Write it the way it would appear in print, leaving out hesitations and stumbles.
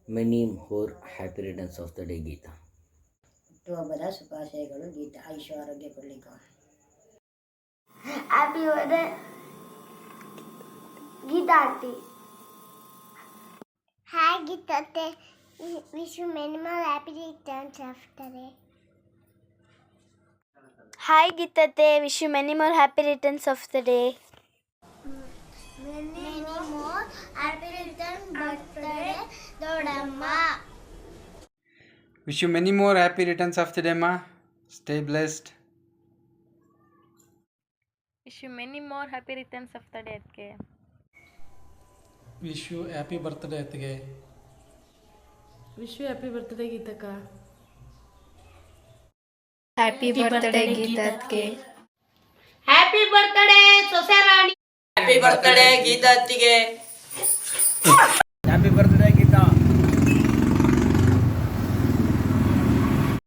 Many more happy returns of the day Geetha. ಹುಟ್ಟುಹಬ್ಬದ ಶುಭಾಶಯಗಳು ಗೀತಾ. ಆಯುಷ ಆರೋಗ್ಯ ಕೊಡ್ಲಿಕ್ಕ. Happy birthday Geetha aunty. Hi Geetha, wish you many more happy returns of the day. Hi ಗೀತತೆ, wish you many more happy returns of the day. Many more happy return birthday ದೊಡ್ಡಮ್ಮ. Wish you many more happy returns of the day, ma. Stay blessed. Wish you many more happy returns of the day ಅದಕ್ಕೆ. Wish you happy birthday ಅತ್ತಿಗೆ. Wish you happy birthday ಗೀತಕ್ಕ. Happy birthday ಗೀತತ್ಗೆ. Happy birthday ಸೊಸೆ Rani. Happy birthday Geetha ಅತ್ತಿಗೆ.